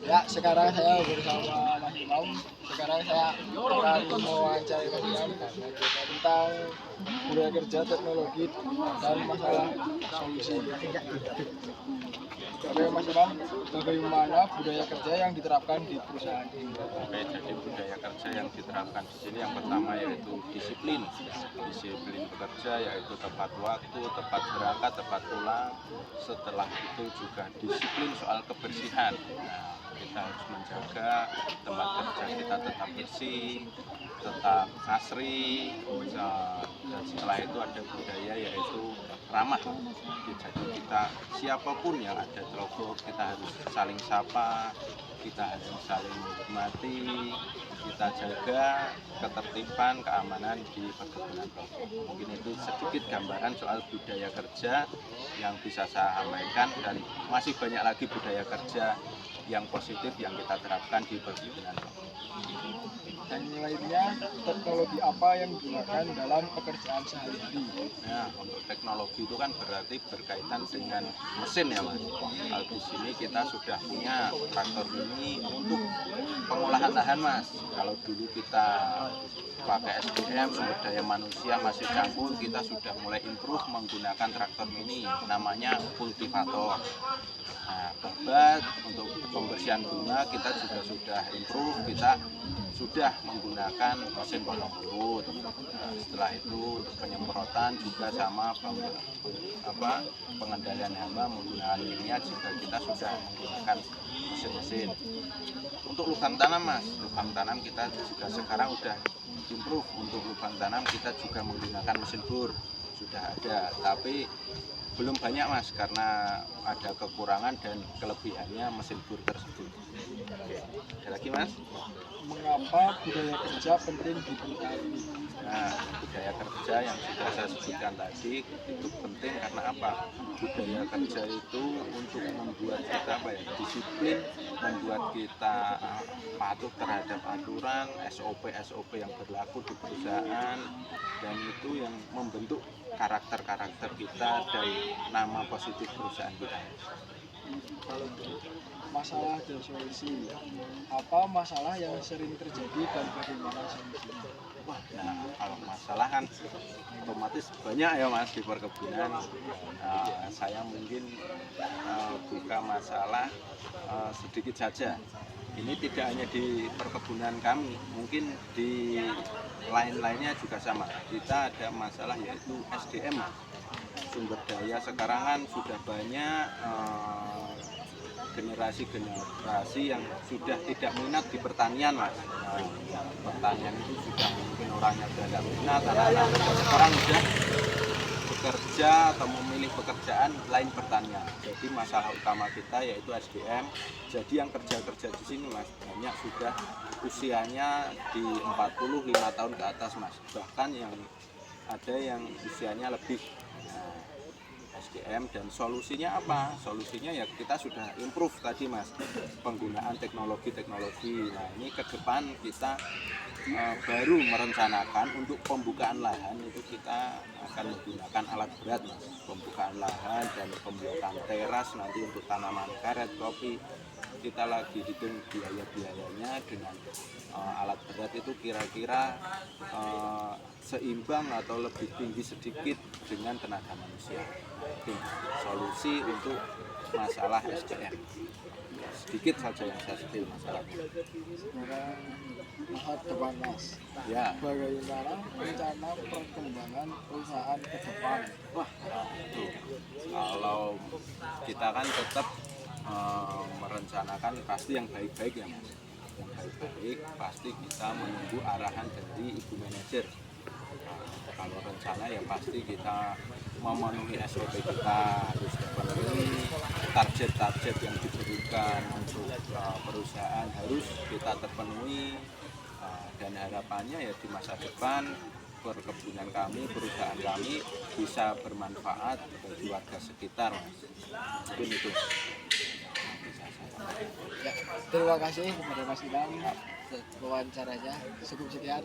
Ya, sekarang saya bersama Mas Imam. Sekarang saya akan mewawancarai Mas Imam tentang budaya kerja, teknologi, dan masalah solusi. Oke, Mas Imam, bagaimana budaya kerja yang diterapkan di perusahaan ini? Oke, jadi budaya kerja yang diterapkan di sini yang pertama yaitu disiplin. Disiplin bekerja yaitu tepat waktu, tepat berangkat, tepat pulang. Setelah itu juga disiplin soal kebersihan. Nah, kita harus menjaga tempat kerja kita tetap bersih, tetap asri. Dan setelah itu ada budaya yaitu ramah. Jadi kita siapapun yang ada telepon kita harus saling sapa, kita harus saling menghormati, kita jaga ketertiban, keamanan di perkebunan rokok. Mungkin itu sedikit gambaran soal budaya kerja yang bisa saya sampaikan, dan masih banyak lagi budaya kerja yang positif yang kita terapkan di perkebunan rokok. Dan lainnya, teknologi apa yang digunakan dalam pekerjaan sehari-hari? Nah, untuk teknologi itu kan berarti berkaitan dengan mesin ya Mas. Kalau di sini kita sudah punya traktor mini untuk pengolahan lahan Mas. Kalau dulu kita pakai SDM, sumber daya manusia masih campur, kita sudah mulai improve menggunakan traktor mini, namanya kultivator. Nah, babat untuk pembersihan bunga kita juga sudah improve, kita sudah menggunakan mesin potong urut. Nah, setelah itu untuk penyemprotan juga sama pengendalian hama menggunakan kimia juga kita sudah menggunakan mesin-mesin. Untuk lubang tanam Mas, lubang tanam kita juga sekarang sudah improve. Untuk lubang tanam kita juga menggunakan mesin bor, sudah ada, tapi belum banyak Mas karena ada kekurangan dan kelebihannya mesin bor tersebut. Oke, ada lagi Mas? Mengapa budaya kerja penting di perusahaan ini? Nah, budaya kerja yang sudah saya sebutkan tadi itu penting karena apa? Budaya kerja itu untuk membuat kita disiplin, membuat kita patuh terhadap aturan, SOP yang berlaku di perusahaan, dan itu yang membentuk karakter kita dan nama positif perusahaan kita. Kalau masalah dan solusi, apa masalah yang sering terjadi dan bagaimana solusinya? Wah, nah kalau masalah kan otomatis banyak ya Mas di perkebunan. Saya mungkin buka masalah sedikit saja. Ini tidak hanya di perkebunan kami, mungkin di lain-lainnya juga sama. Kita ada masalah yaitu SDM, sumber daya. Sekarang kan sudah banyak generasi yang sudah tidak minat di pertanian Mas. Pertanian itu sudah mungkin orangnya sudah tidak minat, anak-anak sekarang sudah bekerja atau memilih pekerjaan lain pertanian. Jadi masalah utama kita yaitu SDM. Jadi yang kerja di sini Mas banyak sudah usianya di 45 tahun ke atas Mas. Bahkan yang ada yang usianya lebih. SDM, dan solusinya apa? Solusinya ya kita sudah improve tadi Mas, penggunaan teknologi. Nah, ini ke depan kita baru merencanakan untuk pembukaan lahan itu kita akan menggunakan alat berat Mas. Pembukaan lahan dan pembuatan teras nanti untuk tanaman karet, kopi. Kita lagi hitung biaya-biayanya dengan alat berat itu kira-kira seimbang atau lebih tinggi sedikit dengan tenaga manusia. Itu solusi untuk masalah SDM. Sedikit saja yang saya sebut masalahnya. Sekarang masa depan Mas, Ya, bagaimana rencana perkembangan perusahaan ke depan? wah itu kalau kita kan tetap merencanakan pasti yang baik-baik ya Mas. Yang baik-baik pasti kita menunggu arahan dari ibu manajer. Kalau rencana ya pasti kita memenuhi SOP, kita harus memenuhi target-target yang diberikan untuk perusahaan harus kita terpenuhi, dan harapannya ya di masa depan perkebunan kami, perusahaan kami bisa bermanfaat bagi warga sekitar Mas. Mungkin itu. Ya, terima kasih kepada Mas Imam wawancaranya. Cukup sekian.